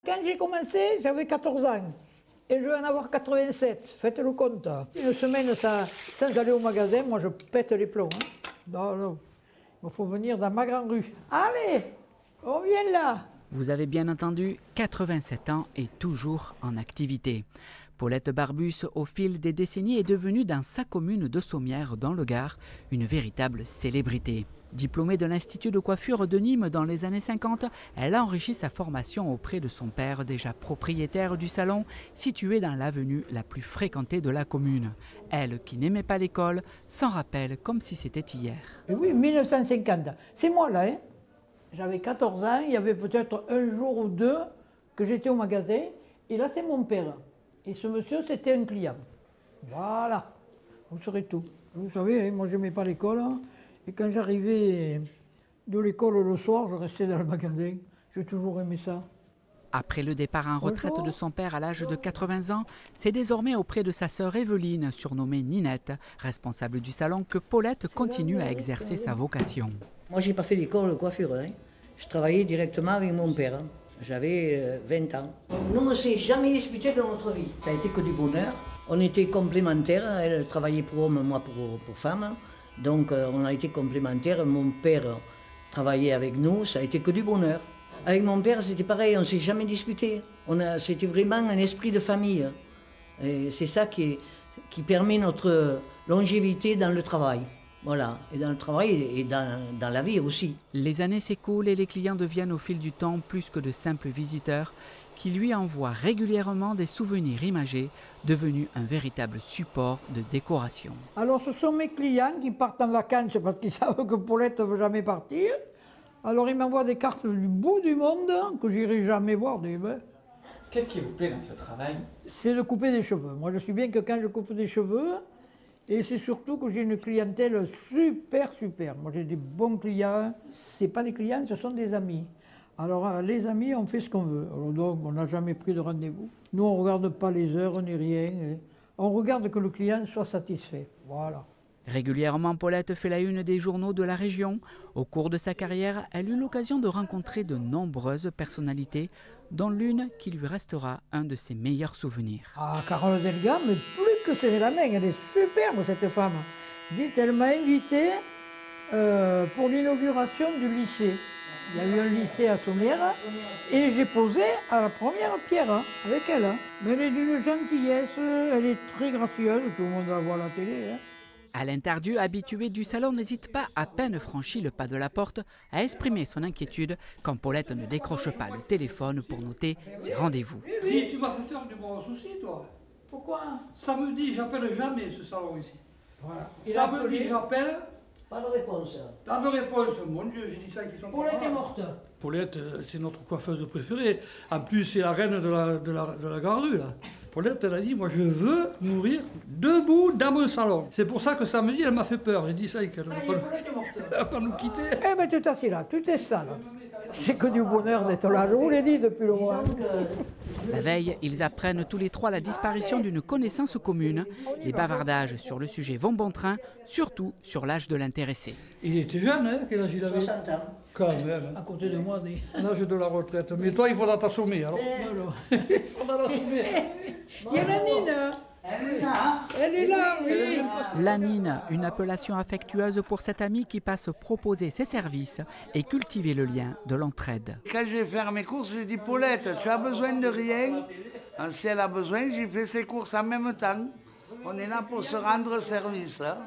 Quand j'ai commencé, j'avais 14 ans. Et je vais en avoir 87, faites le compte. Une semaine sans aller au magasin, moi je pète les plombs. Hein. Non, il faut venir dans ma grande rue. Allez, on vient là. Vous avez bien entendu, 87 ans et toujours en activité. Paulette Barbus, au fil des décennies, est devenue dans sa commune de Sommières, dans le Gard, une véritable célébrité. Diplômée de l'Institut de coiffure de Nîmes dans les années 50, elle a enrichi sa formation auprès de son père, déjà propriétaire du salon, situé dans l'avenue la plus fréquentée de la commune. Elle, qui n'aimait pas l'école, s'en rappelle comme si c'était hier. Et oui, 1950, c'est moi là. Hein. J'avais 14 ans, il y avait peut-être un jour ou deux que j'étais au magasin, et là c'est mon père. Et ce monsieur, c'était un client. Voilà, vous saurez tout. Vous savez, moi, je n'aimais pas l'école. Et quand j'arrivais de l'école le soir, je restais dans le magasin. J'ai toujours aimé ça. Après le départ en retraite de son père à l'âge de 80 ans, c'est désormais auprès de sa sœur Evelyne, surnommée Ninette, responsable du salon, que Paulette continue à exercer sa vocation. Moi, je n'ai pas fait l'école de coiffure. Hein. Je travaillais directement avec mon père. Hein. J'avais 20 ans. Nous ne s'est jamais disputé de notre vie. Ça a été que du bonheur. On était complémentaires. Elle travaillait pour homme, moi pour femme. Donc on a été complémentaires. Mon père travaillait avec nous. Ça a été que du bonheur. Avec mon père, c'était pareil. On ne s'est jamais disputé. C'était vraiment un esprit de famille. Et c'est ça qui permet notre longévité dans le travail. Voilà, et dans le travail et dans la vie aussi. Les années s'écoulent et les clients deviennent au fil du temps plus que de simples visiteurs qui lui envoient régulièrement des souvenirs imagés, devenus un véritable support de décoration. Alors ce sont mes clients qui partent en vacances parce qu'ils savent que Paulette ne veut jamais partir. Alors ils m'envoient des cartes du bout du monde que j'irai jamais voir. Qu'est-ce qui vous plaît dans ce travail? C'est de couper des cheveux. Moi je suis bien que quand je coupe des cheveux, et c'est surtout que j'ai une clientèle super. Moi j'ai des bons clients. Ce n'est pas des clients, ce sont des amis. Alors les amis, on fait ce qu'on veut. Alors, donc on n'a jamais pris de rendez-vous. Nous on ne regarde pas les heures ni rien. On regarde que le client soit satisfait. Voilà. Régulièrement, Paulette fait la une des journaux de la région. Au cours de sa carrière, elle eut l'occasion de rencontrer de nombreuses personnalités, dont l'une qui lui restera un de ses meilleurs souvenirs. Ah, Carole Delga, mais plus que c'est la main, elle est superbe cette femme. Dites, elle m'a invité pour l'inauguration du lycée. Il y a eu un lycée à Sommières et j'ai posé à la première pierre avec elle. Mais elle est d'une gentillesse, elle est très gracieuse, tout le monde la voit à la télé. Alain Tardieu, habitué du salon, n'hésite pas, à peine franchi le pas de la porte, à exprimer son inquiétude quand Paulette ne décroche pas le téléphone pour noter ses rendez-vous. Oui, tu m'as fait faire du bon souci, toi. Pourquoi? Samedi, j'appelle jamais ce salon ici. Voilà. Samedi, j'appelle. Pas de réponse. Pas de réponse. Mon Dieu, j'ai dit ça qu'ils sont. Paulette est morte. Paulette, c'est notre coiffeuse préférée. En plus, c'est la reine de la grande rue, là. Paulette, elle a dit, moi je veux mourir debout dans mon salon. C'est pour ça que samedi, elle m'a fait peur. J'ai dit ça, qu'elle ne va pas nous quitter. Eh bien, tout assis là, tout est sale. C'est que du bonheur d'être là, je vous l'ai dit depuis le mois. La veille, ils apprennent tous les trois la disparition d'une connaissance commune. Les bavardages sur le sujet vont bon train, surtout sur l'âge de l'intéressé. Il était jeune, hein? Quel âge il avait? 60 ans. Quand même. À côté de moi, L'âge de la retraite. Mais toi, il faudra t'assommer, alors. Il faudra l'assommer. Il y a la Nine. Elle est là, oui. La Nine, une appellation affectueuse pour cette amie qui passe proposer ses services et cultiver le lien de l'entraide. Quand je vais faire mes courses, je dis Paulette, tu as besoin de rien. Si elle a besoin, j'y fais ses courses en même temps. On est là pour se rendre service. Hein.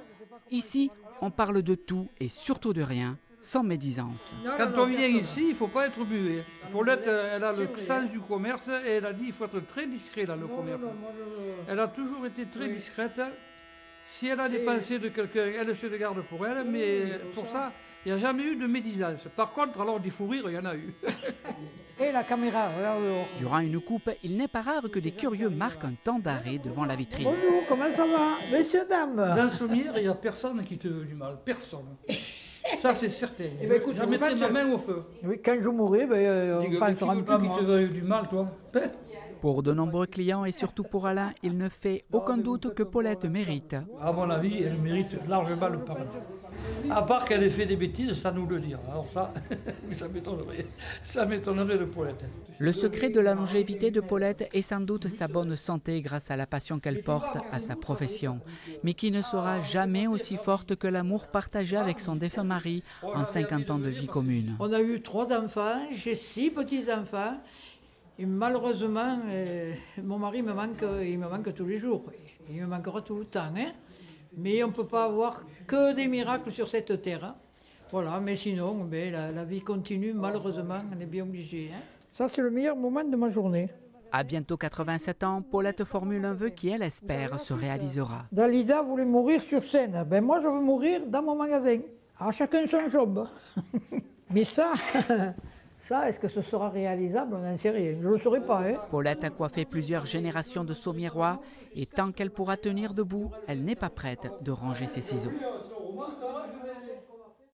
Ici, on parle de tout et surtout de rien, sans médisance. Quand on vient ici, il ne faut pas être bué. Paulette, elle a le sens du commerce et elle a dit qu'il faut être très discret dans le commerce. Elle a toujours été très discrète. Si elle a des pensées de quelqu'un, elle se les garde pour elle, mais pour ça, il n'y a jamais eu de médisance. Par contre, alors des fous rires, il y en a eu. Et la caméra, regarde dehors. Durant une coupe, il n'est pas rare que des curieux marquent un temps d'arrêt devant la vitrine. Bonjour, comment ça va? Messieurs, dames. Dans Sommières, il n'y a personne qui te veut du mal. Personne. Ça, c'est certain. Eh ben, écoute, je mettrai ma main au feu. Oui, quand je mourrai, on pensera pas qui te veut du mal, toi. Pour de nombreux clients et surtout pour Alain, il ne fait aucun doute que Paulette mérite. À mon avis, elle mérite largement le paradis. À part qu'elle ait fait des bêtises, ça nous le dira. Alors ça, ça m'étonnerait de Paulette. Le secret de la longévité de Paulette est sans doute sa bonne santé grâce à la passion qu'elle porte à sa profession, mais qui ne sera jamais aussi forte que l'amour partagé avec son défunt mari en 50 ans de vie commune. On a eu 3 enfants, j'ai 6 petits-enfants. Et malheureusement, mon mari il me manque tous les jours. Il me manquera tout le temps. Hein. Mais on ne peut pas avoir que des miracles sur cette terre. Hein. Voilà, mais sinon, la vie continue, malheureusement, on est bien obligé. Hein. Ça, c'est le meilleur moment de ma journée. À bientôt 87 ans, Paulette formule un vœu qui, elle espère, se réalisera. Dalida voulait mourir sur scène. Ben moi, je veux mourir dans mon magasin. Alors, chacun son job. Mais ça, est-ce que ce sera réalisable? On n'en sait rien. Je ne le saurais pas. Hein. Paulette a coiffé plusieurs générations de Saumièrois et tant qu'elle pourra tenir debout, elle n'est pas prête de ranger ses ciseaux.